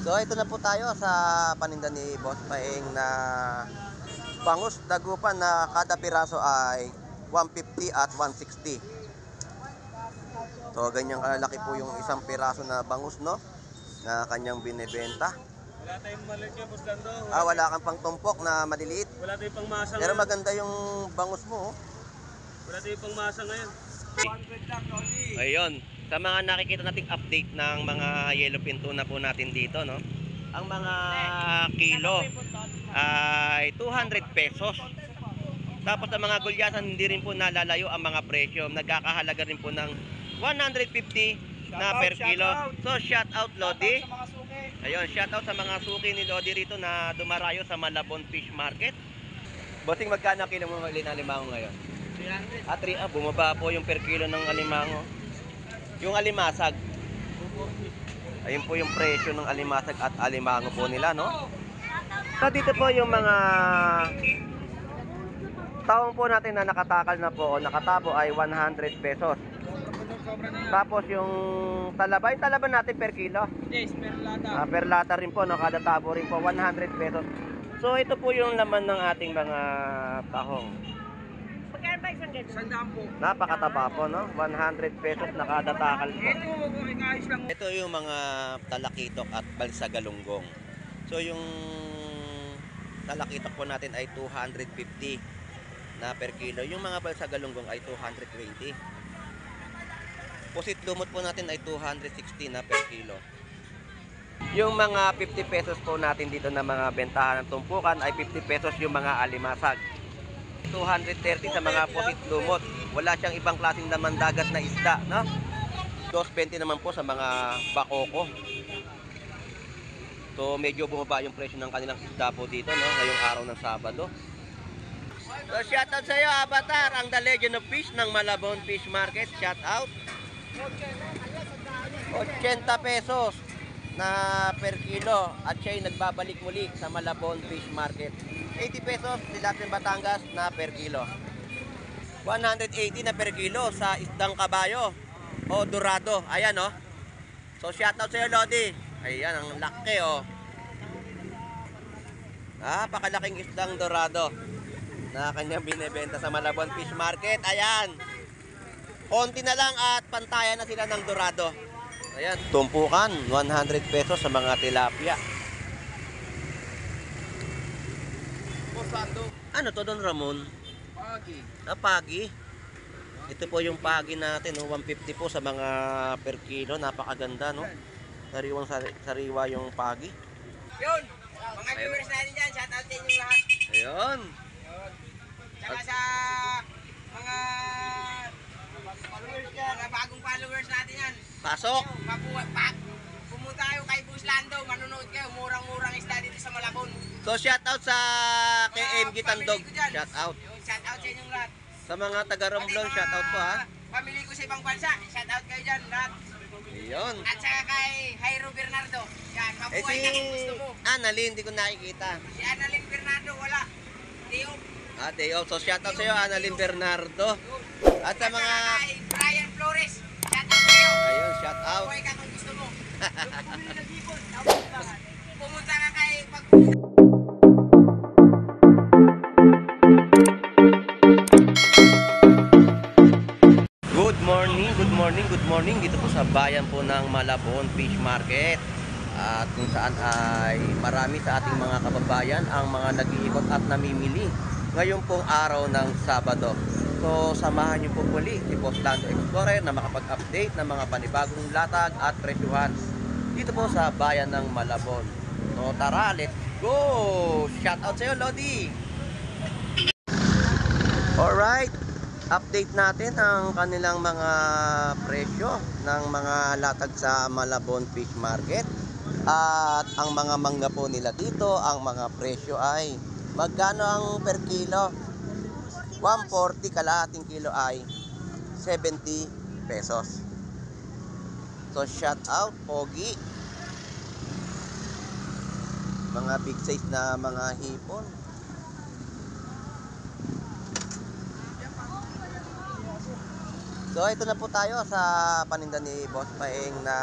So ito na po tayo sa paninda ni Boss Paeng na bangus dagupan na kada piraso ay 150 at 160. So ganyan kalaki po yung isang piraso na bangus, no, na kanyang binebenta. Wala tayong maliit niya, Boss Lando. Wala kang pang tumpok na maliliit. Wala tayong pang masa Pero ngayon. maganda yung bangus mo. Wala tayong pang masa ngayon. Ayun, sa mga nakikita nating update ng mga yellowfin tuna po natin dito, no, ang mga kilo ay 200 pesos. Tapos ang mga gulyasan hindi rin po nalalayo ang mga presyo. Nagkakahalaga rin po ng 150 na per kilo. So shout out Lodi. Ayun, shout out sa mga suki ni Lodi rito na dumarayo sa Malabon Fish Market. Bossing, magkano kilo mo maglin alimango ngayon? 300. Bumaba po yung per kilo ng alimango. Yung alimasag, ayun po yung presyo ng alimasag at alimango po nila, no? So dito po yung mga taong po natin na nakatakal na po o nakatabo ay 100 pesos. Tapos yung talaba natin per kilo. Yes, per lata. Per lata rin po, no? Kada tabo rin po 100 pesos. So ito po yung laman ng ating mga tahong. Sandaan po. Napakataba po, no? 100 pesos na kada takal po. Ayos lang. Ito yung mga talakitok at balsagalunggong. So yung talakitok po natin ay 250 na per kilo. Yung mga balsagalunggong ay 220. Pusit lumot po natin ay 260 na per kilo. Yung mga 50 pesos po natin dito na mga bentahan ng tumpukan ay 50 pesos yung mga alimasag. 230 sa mga pusit lumot. Wala siyang ibang klaseng laman dagat na isda, no? 220 naman po sa mga bakoko. So medyo bumaba yung presyo ng kanilang isda po dito, no, ngayong araw ng Sabado. So shoutout sa iyo, Avatar, ang The Legend of Fish ng Malabon Fish Market. Shoutout. 80 pesos na per kilo at siya ay nagbabalik muli sa Malabon Fish Market. 80 pesos Silacin, Batangas na per kilo. 180 na per kilo sa isdang kabayo o dorado. Ayan, oh. So shoutout sa iyo, Lodi. Ayan, ang laki, oh. Napakalaking isdang dorado na kanyang binebenta sa Malabon Fish Market. Ayan. Konti na lang at pantayan na sila ng dorado. Ayan, tumpukan 100 pesos sa mga tilapia. Ano to, Don Ramon? Pagi. Pagi. Ito po yung pagi natin, no? 150 po sa mga per kilo. Napakaganda, no? Sariwa yung pagi. Yun, mga viewers natin dyan, shout out sa inyong lahat. Ayun. Tsaka sa mga followers dyan, mga bagong followers natin yan. Pasok. Pumunta kayo kay Boss Lando, manonood kayo, murang-murang isda dito sa Malabon. So shout out sa KM Gitandog. Family ko dyan. Shout out. Yun, shout out sa inyong lahat. Sa mga taga Romblon, Pati shout out po, ha. Pamili ko sa ibang bansa, shout out kayo dyan lahat. Ayun. At saka kay Jairo Bernardo. Yan, mabuhay ka kung gusto mo. Annalyn, hindi ko nakikita. Si Annalyn Bernardo, wala. Teo. Day off. So shout out sa iyo, Annalyn Bernardo. At sa mga kay Brian Flores, shout out kayo. ayun, shout out. Mabuhay ka kung gusto mo. Pumunta ka kay Good morning dito po sa bayan po ng Malabon Fish Market. At kung saan ay marami sa ating mga kababayan ang mga nag-iikot at namimili ngayon pong araw ng Sabado. So samahan niyo po muli si Boss Lando Explorer na makapag-update ng mga panibagong latag at presyuhan dito po sa bayan ng Malabon. So tara, let's go! Shout out sa iyo, Lodi! Alright, update natin ang kanilang mga presyo ng mga latag sa Malabon Fish Market. At ang mga mangga po nila dito, ang mga presyo ay magkano ang per kilo? 140, kalahating kilo ay 70 pesos. So shout out, Pogi. Mga big size na mga hipon. So ito na po tayo sa paninda ni Boss Paeng na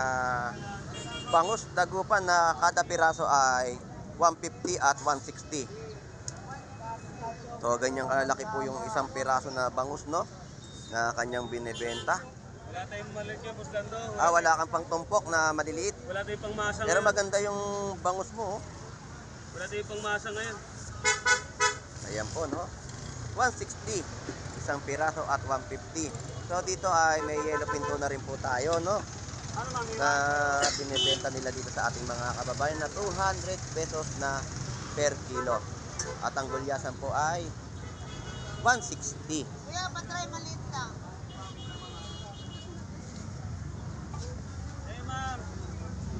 bangus dagupan na kada piraso ay 150 at 160. So ganyan kalaki po yung isang piraso na bangus, no, na kanyang binebenta. Wala tayong maliit yan, Boss Lando. Wala kang pang tumpok na maliliit. Wala tayong pangmasa Pero ngayon. maganda yung bangus mo, oh. Wala tayong pangmasa ngayon. Ayan po, no? 160 isang piraso at 150. So dito ay may yellow pinto na rin po tayo, no, Ano mami? na binibenta nila dito sa ating mga kababayan na 200 pesos na per kilo. At ang gulyasan po ay 160. Kuya, patry maliit lang. Eh ma'am.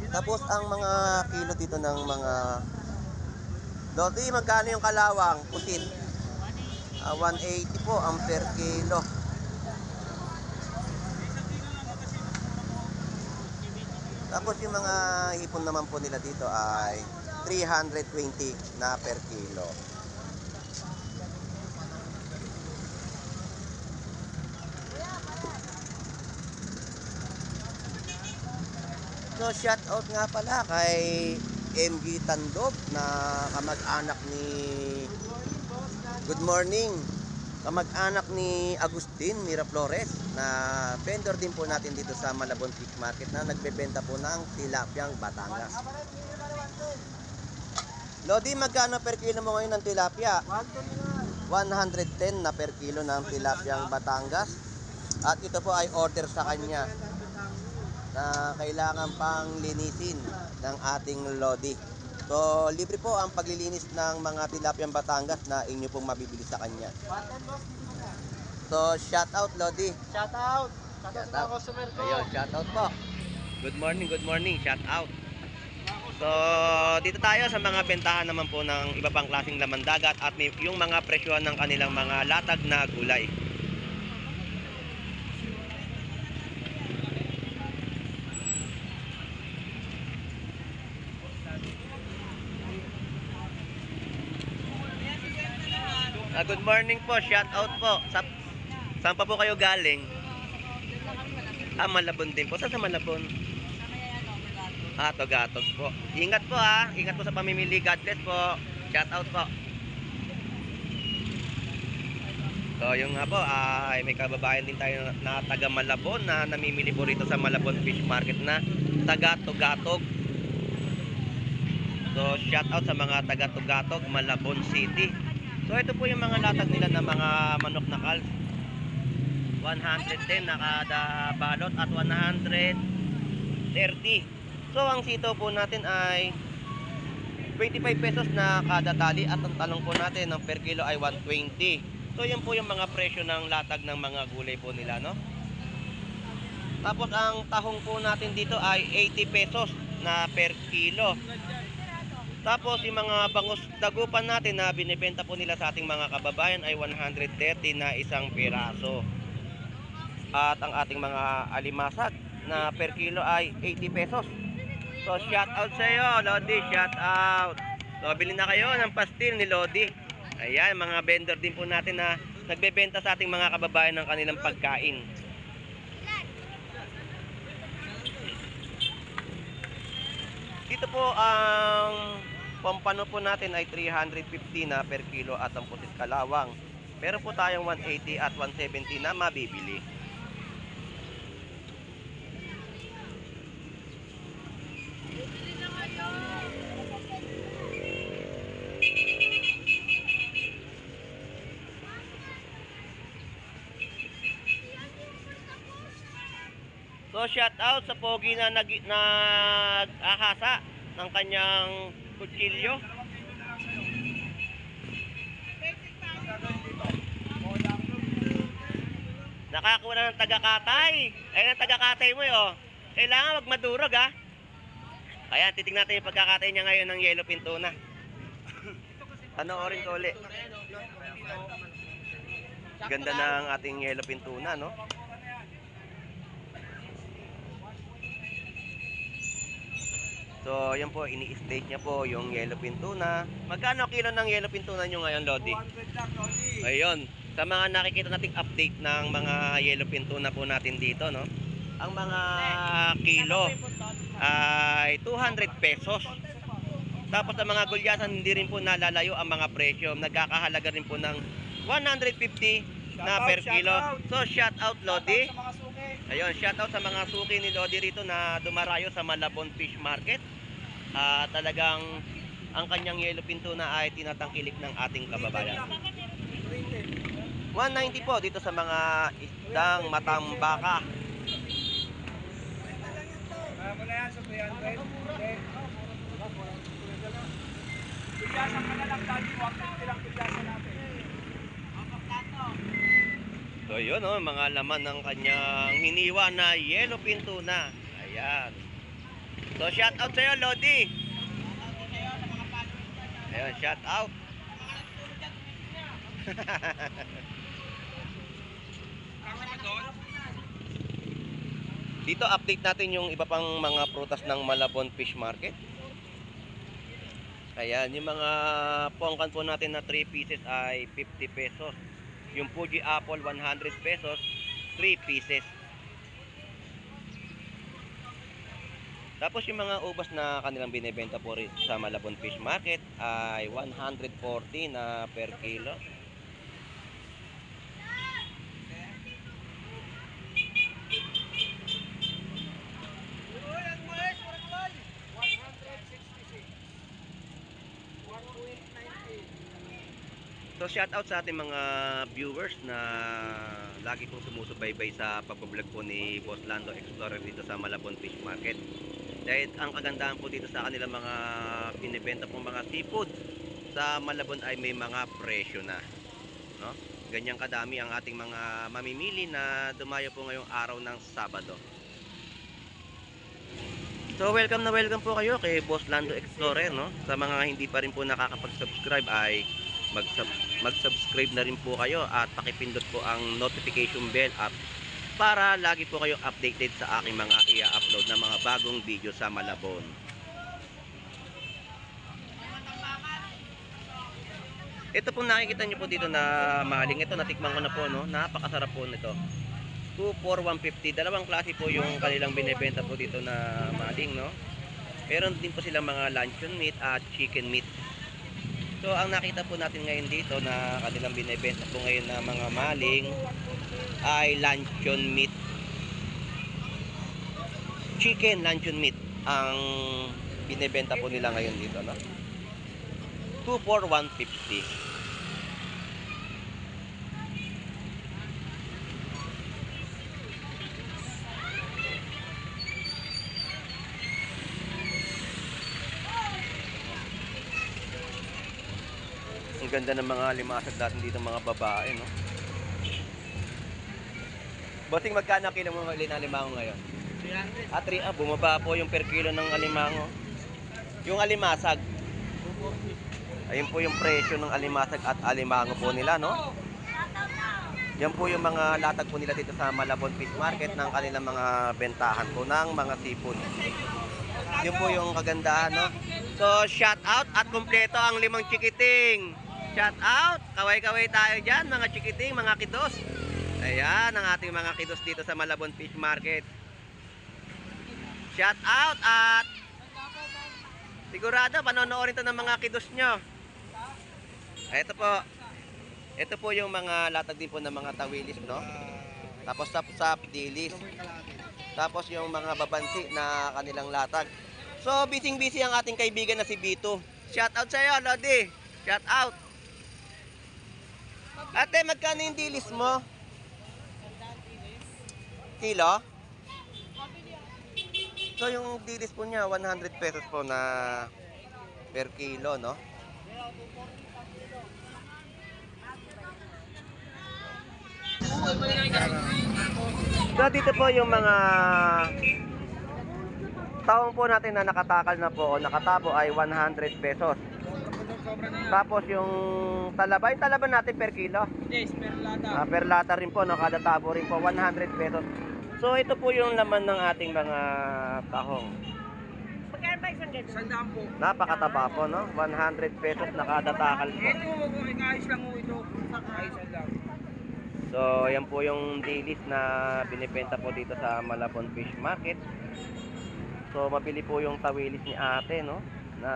Tapos ang mga kilo dito ng mga Doti, magkano yung kalawang pusit? 180 po ang per kilo. Tapos yung mga hipon naman po nila dito ay 320 na per kilo. So shout out nga pala kay MG Tandob na kamag-anak ni Good morning. Kamag-anak ni Agustin Miraflores na vendor din po natin dito sa Malabon Fish Market na nagbebenta po ng tilapyang Batangas. Lodi, magkano per kilo mo ngayon ng tilapia? 110 na per kilo ng tilapyang Batangas. At ito po ay order sa kanya na kailangan pang linisin ng ating Lodi. So, libre po ang paglilinis ng mga tilapyang Batangas na inyo pong mabibili sa kanya. So, shout out Lodi. Shout out. Shout out Shout sa out. mga customer ko. Ayun, shout out po. Good morning, shout out. So, dito tayo sa mga bentahan naman po ng iba pang klaseng laman dagat at may, yung mga presyohan ng kanilang mga latag na gulay. Good morning po, shout out po. Saan pa po kayo galing? Malabon din po. Saan sa Malabon? Togatog po. Ingat po ha. Ingat po sa pamimili. God bless po. Shout out po. So yung nga po, may kababayan din tayo na taga Malabon na namimili po rito sa Malabon Fish Market na taga Tugatog. So shout out sa mga taga Tugatog, Malabon City. So ito po yung mga latag nila na mga manok na calves. 110 na kada balot at 130. So ang sitaw po natin ay 25 pesos na kada tali at ang talong po natin ng per kilo ay 120. So yan po yung mga presyo ng latag ng mga gulay po nila, no? Tapos ang tahong po natin dito ay 80 pesos na per kilo. Tapos yung mga bangus dagupan natin na binibenta po nila sa ating mga kababayan ay 130 na isang piraso. At ang ating mga alimasag na per kilo ay 80 pesos. So shout out sa iyo, Lodi, shout out. So bili na kayo ng pastil ni Lodi. Ayan, mga vendor din po natin na nagbebenta sa ating mga kababayan ng kanilang pagkain. Dito po ang pampano po natin ay 350 na per kilo at ang pusit kalawang. Meron po tayong 180 at 170 na mabibili. So shout out sa pogi na nag-ahasa ng kanyang kutsilyo. Nakakuha na ng taga-katay. Ayun ang taga-katay mo yun. Kailangan wag madurog ha. Ayan, titignan natin yung pagkakatay niya ngayon ng yellow pintuna. Panoorin ko ulit. Ganda ng ating yellow pintuna, no? So, yan po, ini-stage niya po yung yellow pintuna. Magkano kilo ng yellow pintuna nyo ngayon, Lodi? Ayun, sa mga nakikita nating update ng mga yellow pintuna po natin dito, no? Ang mga kilo ay 200 pesos. Tapos sa mga gulyasan, hindi rin po nalalayo ang mga presyo. Nagkakahalaga rin po ng 150 na per kilo. So, shout out Lodi. Ayun, shout out sa mga suki ni Lodi rito na dumarayo sa Malabon Fish Market. Talagang ang kanyang yellow pinto na ay tinatangkilik ng ating kababayan. 190 po dito sa mga isdang matambaka. Wala yan sa 300. Pilyasan ka na lang dati, 150 lang pilyasan natin. So yun mga laman ng kanyang hiniwa na yellow pinto na. Ayan. So shout out sa iyo Lodi. Ayan, shout out. Dito update natin yung iba pang mga prutas ng Malabon Fish Market. Ayan, yung mga pongkan po natin na 3 pieces ay 50 pesos. Yung Fuji apple 100 pesos, 3 pieces. Tapos yung mga ubas na kanilang binebenta po rin sa Malabon Fish Market ay 140 na per kilo. So shout out sa ating mga viewers na lagi pong sumusubaybay sa pagbablog po ni Boss Lando Explorer dito sa Malabon Fish Market. Dahil ang kagandahan po dito sa kanilang mga binibenta pong mga seafood sa Malabon ay may mga presyo na, no? Ganyang kadami ang ating mga mamimili na dumayo po ngayong araw ng Sabado. So welcome na welcome po kayo kay Boss Lando Explorer, no? Sa mga hindi pa rin po nakakapag-subscribe ay mag-subscribe na rin po kayo at pakipindot po ang notification bell at para lagi po kayo updated sa aking mga i-upload na mga bagong video sa Malabon. Ito pong nakikita nyo po dito na maling ito, natikman ko na po, no? Napakasarap po nito. 2 for 150. Dalawang klase po yung kanilang binebenta po dito na maling, no? Meron din po silang mga luncheon meat at chicken meat. So ang nakita po natin ngayon dito na kanilang binebenta po ngayon na mga maling ay luncheon meat. Chicken luncheon meat ang binebenta po nila ngayon dito, no? 2 for 150. Ang ganda ng mga limasag natin dito mga babae, no? Bossing, magkano ang kilo mo ng alimango ngayon? 300. Bumaba po yung per kilo ng alimango. Yung alimasag. Ayun po yung presyo ng alimasag at alimango po nila, no? Yan po yung mga latag po nila dito sa Malabon Fish Market ng kanilang mga bentahan po ng mga seafood. Yun po yung kagandahan, no? So, shout out at kumpleto ang 5 chikiting. Shout out! Kaway-kaway tayo dyan, mga chikiting, mga kidos. Ayan, ang ating mga kidos dito sa Malabon Fish Market. Shout out at sigurado, panonoodin to ng mga kidos nyo. Ito po yung mga latag din po ng mga tawilis, no? Tapos sap-sap, dilis. Tapos yung mga babansi na kanilang latag. So, busy-busy ang ating kaibigan na si Bito. Shout out sa'yo, Lodi. Shout out. Ate, magkano yung dilis mo? Kilo? So, yung dilis po niya, 100 pesos po na per kilo, no? So, dito po yung mga taong po natin na nakatakal na po o nakatabo ay 100 pesos. Tapos yung talaba, yung talaba natin per kilo? Yes, per lata. Per lata rin po, no? Kada tabo rin po, 100 pesos. So ito po yung laman ng ating mga tahong. Magkano ba isang ganito? Sandaan po. Napakataba po, no? 100 pesos na kada takal po. Ito, ayos lang mo ito. Ayos lang. So yan po yung dilis na binibenta po dito sa Malabon Fish Market. So mabili po yung tawilis ni ate, no, na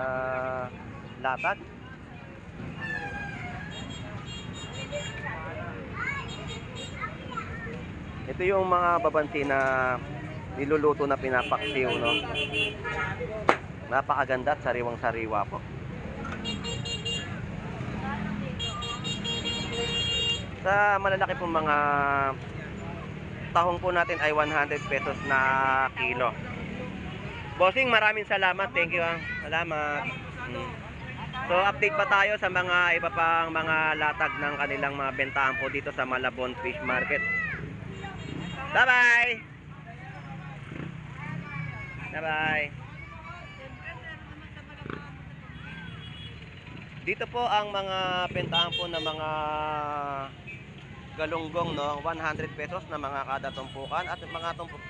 latag. Ito yung mga babansi na niluluto na pinapaksiw, no. Napakaganda at sariwang-sariwa po. Sa malalaki pong mga tahong po natin ay 100 pesos na kilo. Bossing, maraming salamat. Thank you. Salamat. So, update pa tayo sa mga iba pang mga latag ng kanilang mga bentahan po dito sa Malabon Fish Market. Bye-bye! Bye-bye! Dito po ang mga bentahan po ng mga galunggong, no, 100 pesos na mga kada tumpukan at mga tumpuk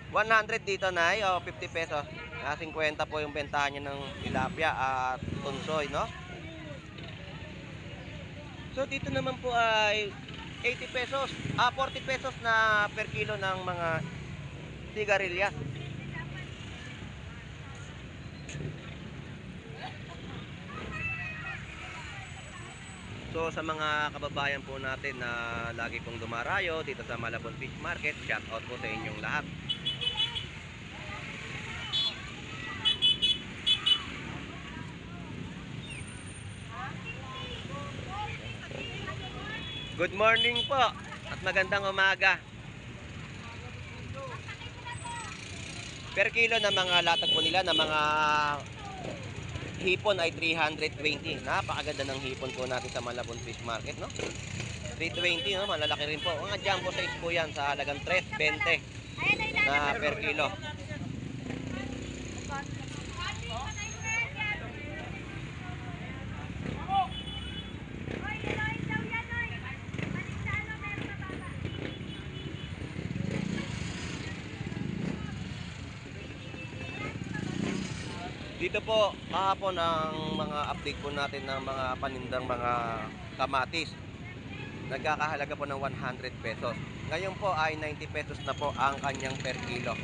100 dito na o 50 pesos. 50 po yung bentahan niya ng tilapia at tunsoy, no. So dito naman po ay 80 pesos, 40 pesos na per kilo ng mga sigarilyas. So sa mga kababayan po natin na lagi pong dumarayo dito sa Malabon Fish Market, shout out po sa inyong lahat. Good morning po at magandang umaga. Per kilo na mga latag po nila na mga hipon ay 320. Napakaganda ng hipon po natin sa Malabon Fish Market, no? 320, no? Malalaki rin po. Mga jumbo size po yan sa halagang 320 na per kilo. Dito po kahapon ang mga update po natin ng mga panindang mga kamatis. Nagkakahalaga po ng 100 pesos. Ngayon po ay 90 pesos na po ang kanyang per kilo.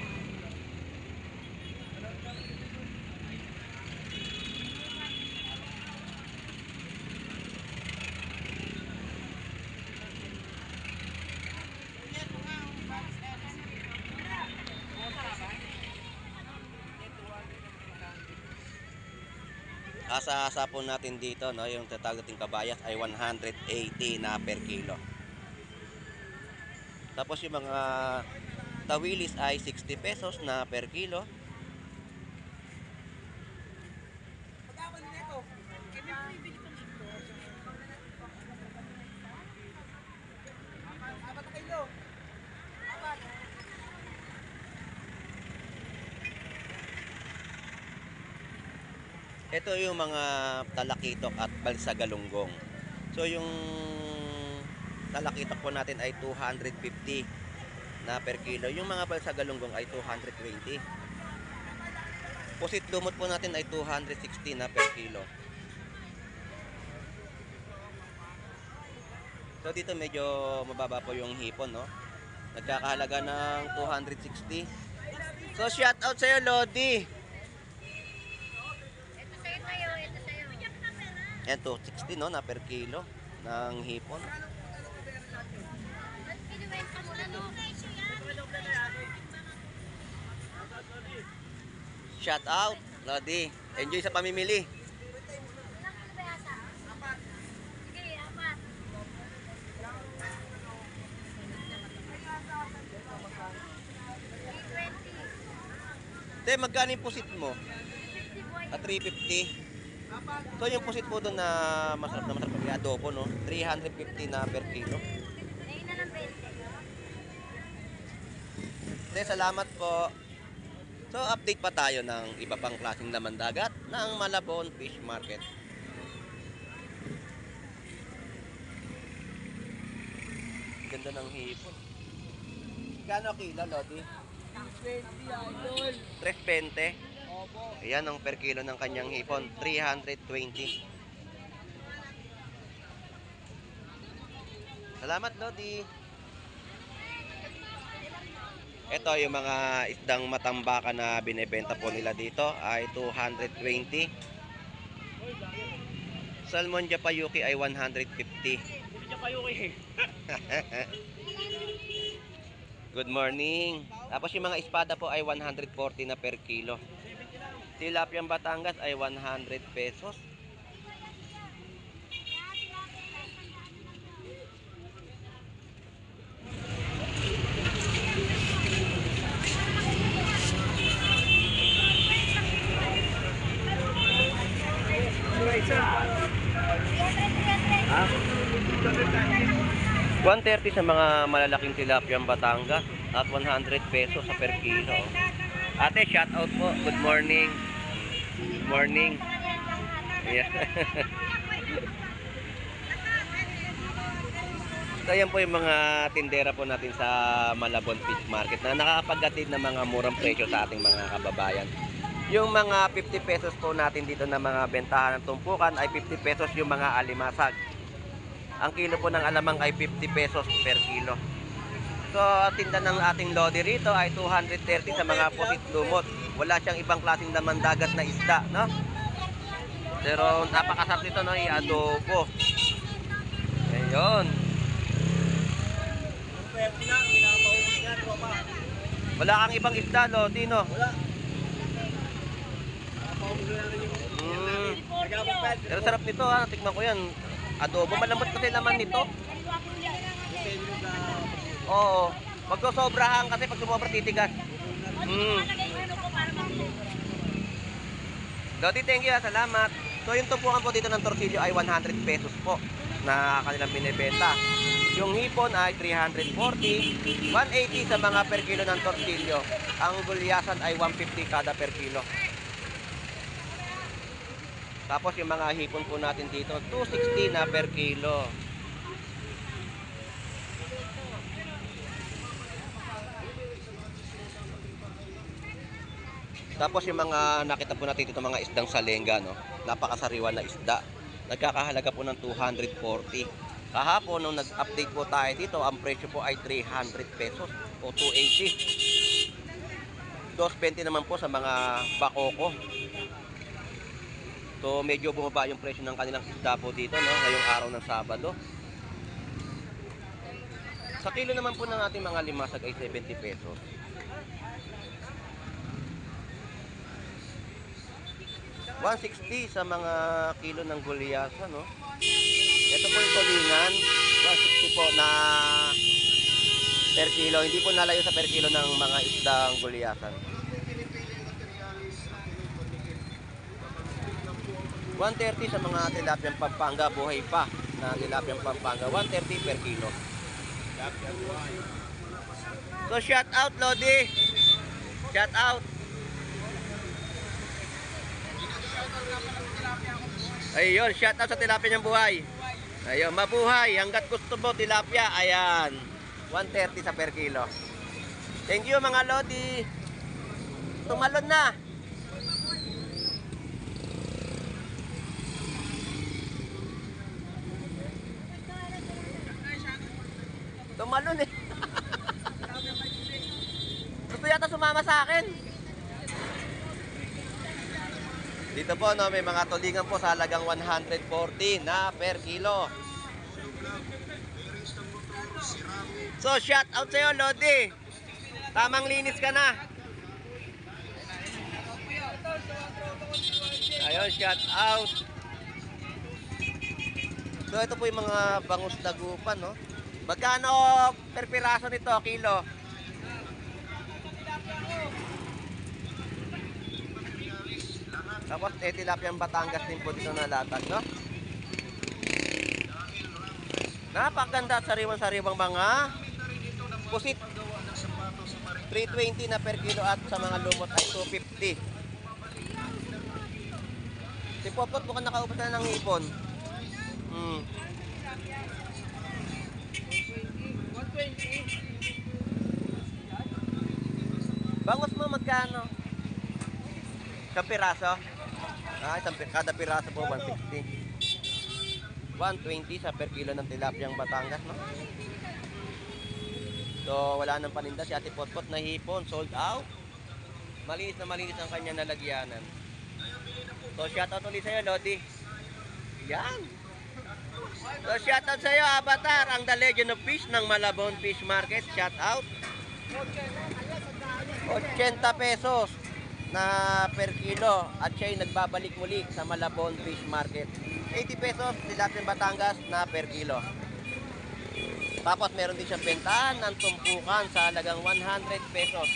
Asa-asa po natin dito, no, yung tatawag nating kabayas ay 180 na per kilo. Tapos yung mga tawilis ay 60 pesos na per kilo. Ito yung mga talakitok at balsa galunggong. So yung talakitok po natin ay 250 na per kilo. Yung mga balsa galunggong ay 220. Pusit lumot po natin ay 260 na per kilo. So dito medyo mababa po yung hipon, no? Nagkakahalaga ng 260. So shout out sa iyo, Lodi. Yan, 260, no, na per kilo ng hipon. Shout out, Lodi. Enjoy sa pamimili. Te, magkano yung pusit mo? 350. So yung pusit po doon na masarap na adobo, no? 350 na per kilo. Te, salamat po. So update pa tayo ng iba pang klaseng laman dagat ng Malabon Fish Market. Ganda ng hipon. Kano kilo, Lodi? 320, idol. 320. Opo. Ayan ang per kilo ng kanyang hipon, 320. Salamat, Lodi. Ito yung mga isdang matambakan na binebenta po nila dito ay 220. Salmon Japayuki ay 150. Hindi niya kayo eh. Good morning. Tapos yung mga espada po ay 140 na per kilo. Tilapiang Batangas ay 100 pesos. Ha? 130 sa mga malalaking tilapiang Batangas at 100 pesos sa per kilo. Ate, shout out po. Good morning. Good morning. Yeah. So, yan po yung mga tindera po natin sa Malabon Fish Market na nakakapaghatid ng mga murang presyo sa ating mga kababayan. Yung mga 50 pesos po natin dito na mga bentahan ng tumpukan ay 50 pesos yung mga alimasag. Ang kilo po ng alamang ay 50 pesos per kilo. So, ang tinda ng ating lodi rito ay 230 sa mga pusit lumot. Wala siyang ibang klaseng laman dagat na isda, no? Pero napakasarap nito, no? I-adobo. Ayun. Wala kang ibang isda, lodi, no? Wala. Pero sarap nito, ha? Tikman ko yan. Adobo, malambot kasi laman nito. Oo. Pag sobrahan kasi pag sumobra titigas. Lodi, thank you, ha? Salamat. So yung tumpukan po dito ng torsilyo ay 100 pesos po na kanilang binibenta. Yung hipon ay 340, 180 sa mga per kilo ng torsilyo. Ang gulyasan ay 150 kada per kilo. Tapos yung mga hipon po natin dito, 260 na per kilo. Tapos yung mga nakita po natin dito mga isdang salenga, no? Napakasariwa na isda. Nagkakahalaga po ng 240. Kahapon nung nag-update po tayo dito, ang presyo po ay 300 pesos o 280. 220 naman po sa mga bakoko. So medyo bumaba yung presyo ng kanilang isda po dito, no? Ngayong araw ng Sabado. Sa kilo naman po ng ating mga limasag ay 70 pesos. $160 sa mga kilo ng gulyasan, no? Ito po yung tulingan, 160 po na per kilo. Hindi po nalayo sa per kilo ng mga isdang gulyasan. 130 sa mga tilapiang Pampanga, buhay pa na tilapiang Pampanga, 130 per kilo. So shout out, Lodi. Shout out. Ayun, shout out sa tilapia niyang buhay. Ayun, mabuhay. Hanggat gusto mo tilapia, ayan. 130 sa per kilo. Thank you mga Lodi. Tumalon na. Tumalon eh. Gusto yata sumama sa akin. Dito po, no, may mga tulingan po sa halagang 140 na per kilo. So, shout out sa'yo, Lodi. Tamang linis ka na. Ayun, shout out. So, ito po yung mga bangus dagupan, no? Magkano per piraso nito, kilo? Tapos, tilapiang Batangas din po dito na latag, no? Napakaganda at sariwang-sariwang mga pusit. 320 na per kilo at sa mga lumot ay 250. Si Popot, mukhang nakaubos na ng hipon. 120. Bangus mo magkano? Isang piraso? Kada piraso po 160. 120 sa per kilo ng tilapiang Batangas, no? So, wala nang paninda si Ate Potpot na hipon, sold out. Malinis na malinis ang kanya nalagyanan. So, shoutout ulit sa'yo, Lodi. Yan. So, shoutout sa'yo, Avatar, ang The Legend of Fish ng Malabon Fish Market. Shoutout. 80 pesos na per kilo at siya'y nagbabalik muli sa Malabon Fish Market. 80 pesos Tilapia Batangas na per kilo. Tapos meron din siyang bentahan ng tumpukan sa halagang 100 pesos.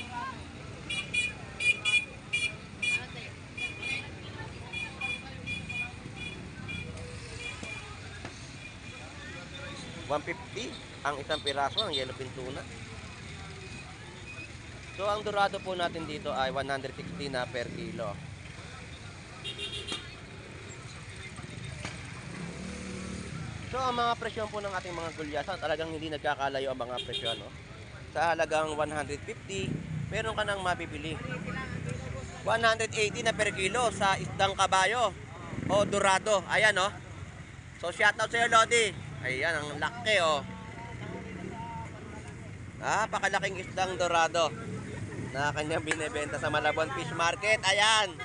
$150 ang isang piraso ng yellowfin tuna. So ang dorado po natin dito ay 160 na per kilo. So ang mga presyon po ng ating mga gulyasan, talagang hindi nagkakalayo ang mga presyon, no? Sa halagang 150, meron ka nang mabibili. 180 na per kilo sa isdang kabayo o dorado. Ayan, no? So shoutout sa iyo, Lodi. Ayan, ang laki, oh. Napakalaking isdang dorado na kanyang binebenta sa Malabon Fish Market. Ayan.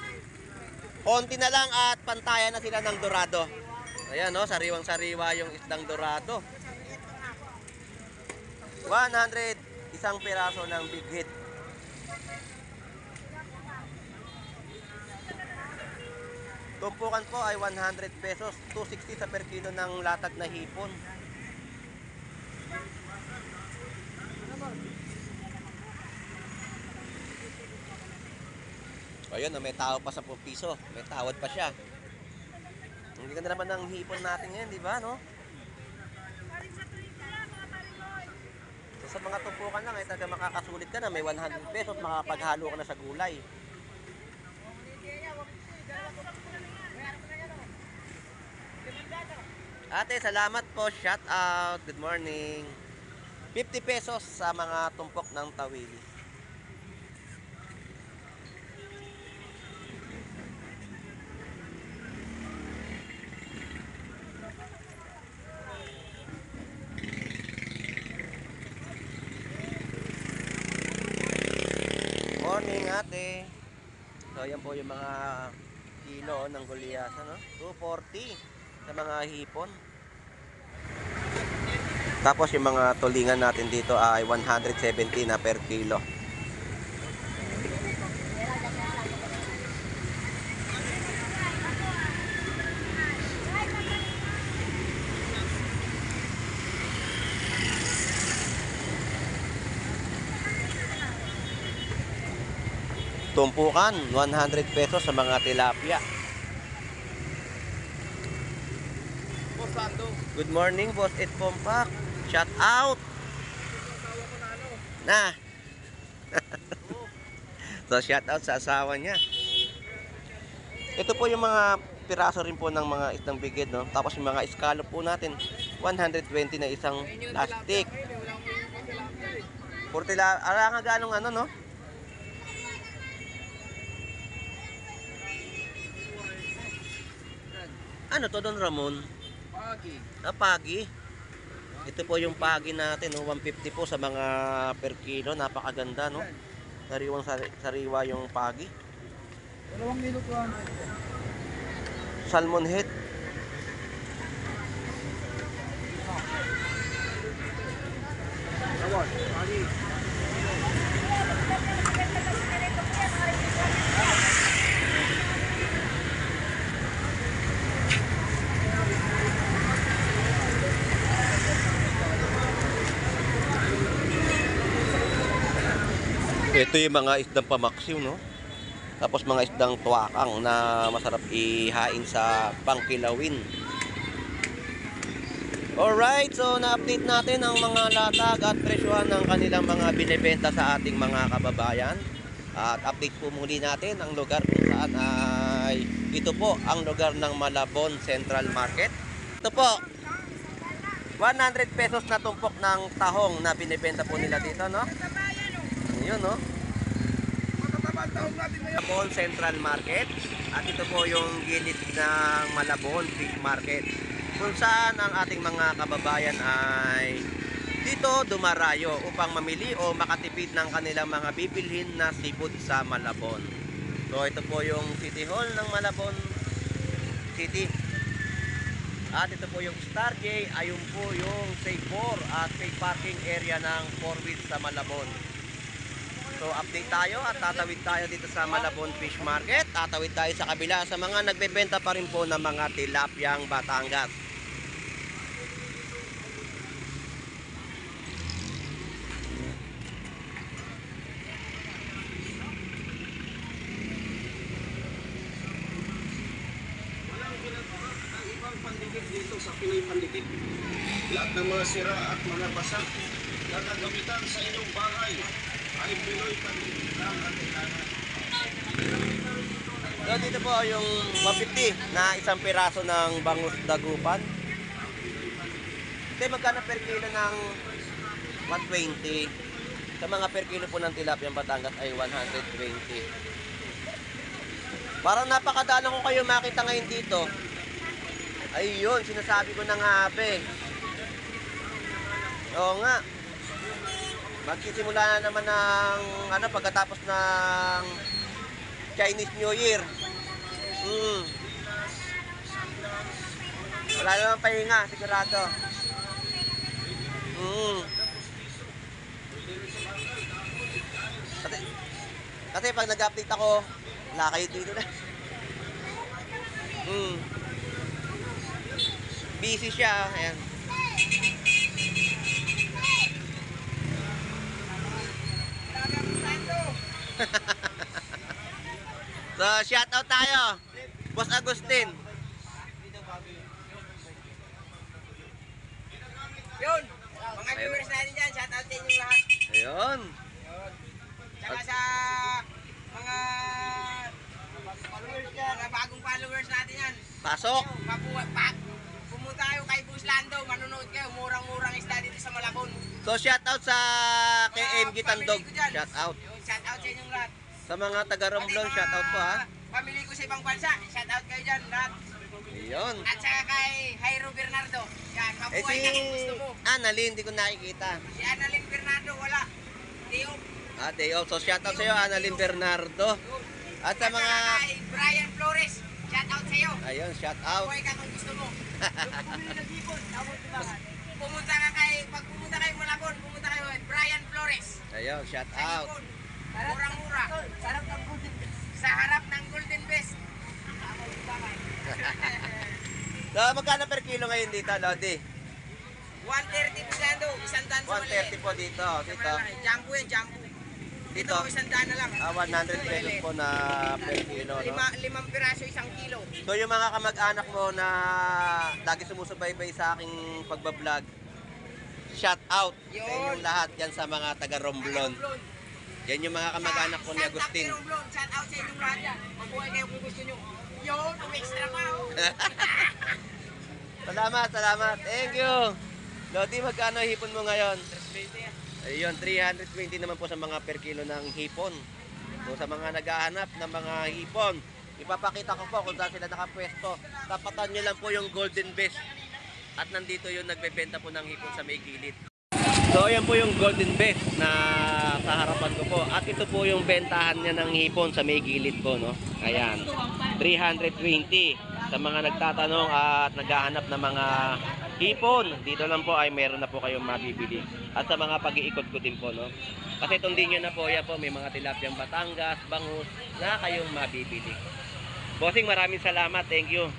Konti na lang at pantayan na sila ng dorado. Ayan, no, sariwang-sariwa yung isdang dorado. 100 isang piraso ng big hit. Tumpukan po ay 100 pesos, 260 sa per kilo ng latag na hipon. Ayun, may tao pa sa piso. May tawad pa siya. Hindi ganda naman ng hipon natin ngayon, di ba, no? So, sa mga tumpukan lang, ay talaga makakasulit ka na. May 100 pesos, makapaghalo ka na sa gulay. Ate, salamat po. Shout out. Good morning. 50 pesos sa mga tumpok ng tawili. Morning, ate. So, yan po yung mga kilo ng gulyasan, no? 240 sa mga hipon. Tapos yung mga tulingan natin dito ay 170 na per kilo. Tumpukan, 100 pesos sa mga tilapia. Boss Lando. Good morning, Boss Ed Pompak. Shout out. Na. So shout out sa asawa niya. Ito po yung mga piraso rin po ng mga isdang bigid, no? Tapos yung mga scallop po natin, 120 na isang plastic. Portila, ala nga ganong ano, no? Ano to, Don Ramon? Pagi. Pagi. Ito po yung pagi natin, no? 150 po sa mga per kilo. Napakaganda, no? Sariwang sariwa yung pagi. 2 minuto lang. Salmon head. Tawad. Pagi. Ito yung mga isdang pamaksiw, no? Tapos mga isdang tuwakang na masarap ihain sa pangkilawin. Alright, so na-update natin ang mga latag at presyohan ng kanilang mga binibenta sa ating mga kababayan. At update po muli natin ang lugar kung saan ay ito po ang lugar ng Malabon Central Market. Ito po, 100 pesos na tumpok ng tahong na binibenta po nila dito, no? Yun, no? Malabon Central Market. At ito po yung gilid ng Malabon Fish Market, kung saan ang ating mga kababayan ay dito dumarayo upang mamili o makatipid ng kanilang mga bibilhin na seafood sa Malabon. So ito po yung City Hall ng Malabon City. At ito po yung Star J, ayun po yung Safe 4 at safe parking area ng 4 wheels sa Malabon. So update tayo at tatawid tayo dito sa Malabon Fish Market. Tatawid tayo sa kabila sa mga nagbebenta pa rin po ng mga tilapyang Batangas. Pandikit dito sa Pinoy Pandikit. Lahat ng mga sira at mga basa na gagamitan sa inyong bahay ay Pinoy Pandikit lang ang kailangan. So dito po yung 150 na isang piraso ng bangus dagupan. Ito magkano per kilo ng 120. Sa mga per kilo po ng tilapyang Batangas ay 120. Parang napakadala ko kayo makita ngayon dito. Ayun, sinasabi ko na nga Oo nga. Magsisimula na naman ng pagkatapos ng Chinese New Year. Wala naman pahinga, sigurado. Kasi pag nag-update ako, wala kayo dito na. Busy siya, ayan. So, shout out tayo. Boss Agustin. Yun, mga viewers natin dyan, shout out sa inyong lahat. Ayun. Tsaka sa mga bagong followers natin yan. Pasok. Pumunta kayo kay Boss Lando, manonood kayo, murang-murang isda dito sa Malabon. So, shout out sa kay MG Tandog. Family ko dyan. Shout out. Shout out sa inyong lahat. Sa mga taga-Romblon, Pati shout out po ha. Pamili ko sa ibang bansa, shout out kayo dyan lahat. Ayun. At saka kay Jairo Bernardo. Yan, mabuhay ka kung gusto mo. Annalyn, hindi ko nakikita. Si Annalyn Bernardo, wala. Teo. Day off. So, shout out sa iyo, Annalyn Bernardo. At sa mga... At kay Brian Flores, shout out sa iyo. Ayun, shout out. Mabuhay ka kung gusto mo. Pag pumunta kayo Malabon, pumunta kayo kay Brian Flores. Ayun, shout Sa out. Ipon. Murang-mura. Sa harap ng Golden Best. So, magkano per kilo ngayon dito, Lodi? 130 po Lando, isang daan sa maliit. 130 po dito. Sa Dito. malalaki. Jumbo yan, jumbo. Dito, Dito. isang daan na lang. 100 pesos po na per kilo, no? Limang piraso, isang kilo. So, yung mga kamag-anak mo na lagi sumusubaybay sa aking pagbablog, shout out sa inyong lahat yan sa mga taga-Romblon. Yan yung mga kamag-anak ko ni Agustin. Shout out sa inyong lahat yan. Mabuhay kayo kung gusto nyo. Yun, extra pa oh. Salamat, salamat. Thank you. Lodi, magkano hipon mo ngayon? 320. Ayun, 320 naman po sa mga per kilo ng hipon. So sa mga naghahanap ng mga hipon, ipapakita ko po kung saan sila nakapwesto. Tapatan nyo lang po yung Golden Best. At nandito yung nagbebenta po ng hipon sa may gilid. So ayan po yung Golden Best na sa harapan ko po. At ito po yung bentahan niya ng hipon sa may gilid po, no? Ayan, 320 sa mga nagtatanong at naghahanap ng mga hipon. Dito lang po ay meron na po kayong mabibili. At sa mga pag-iikot ko din po, no? Kasi tundin nyo na po, yan po, may mga tilapyang Batangas, bangus na kayong mabibili. Bossing, maraming salamat. Thank you.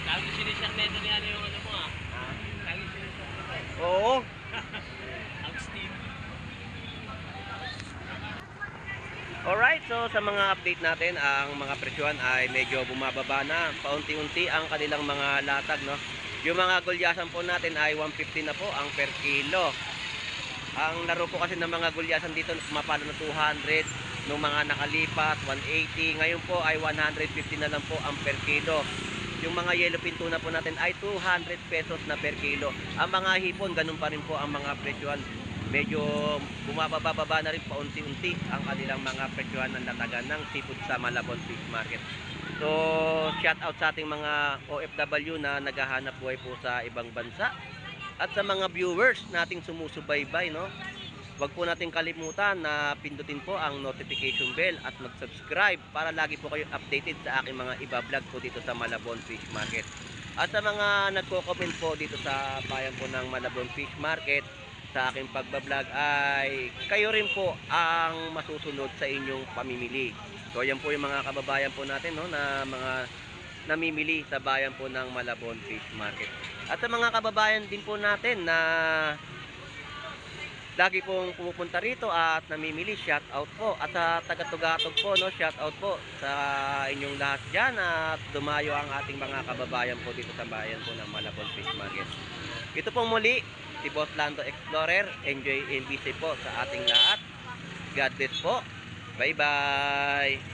Lagi sinisyak nito niya yung ano mo ah. Lagi sinisyak nito. Oo. Ang Steve. Alright, so sa mga update natin, ang mga presyohan ay medyo bumababa na. Paunti-unti ang kanilang mga latag, no? Yung mga gulyasan po natin ay 150 na po ang per kilo. Ang laro po kasi ng mga gulyasan dito, mapalo na 200. Nung mga nakalipas, 180. Ngayon po ay 150 na lang po ang per kilo. Yung mga yellowfin tuna po natin ay 200 pesos na per kilo. Ang mga hipon, ganun pa rin po ang mga presyohan. medyo bumababa na rin paunti-unti ang kanilang mga presyohan ng latagan ng seafood sa Malabon Fish Market. So, shout out sa ating mga OFW na naghahanap buhay po sa ibang bansa at sa mga viewers nating sumusubaybay, no? Huwag po natin kalimutan na pindutin po ang notification bell at mag-subscribe para lagi po kayo updated sa aking mga iba-vlog po dito sa Malabon Fish Market. At sa mga nagko-comment po dito sa bayan po ng Malabon Fish Market sa aking pagbablog ay kayo rin po ang masusunod sa inyong pamimili. So yan po yung mga kababayan po natin, no, na mga namimili sa bayan po ng Malabon Fish Market. At sa mga kababayan din po natin na lagi pong pumupunta rito at namimili, shout out po. At sa taga-Tugatog po, no, shout out po sa inyong lahat dyan at dumayo ang ating mga kababayan po dito sa bayan po ng Malabon Fish Market. Ito pong muli si Boss Lando Explorer. Enjoy NBC po sa ating lahat. God bless po. Bye bye.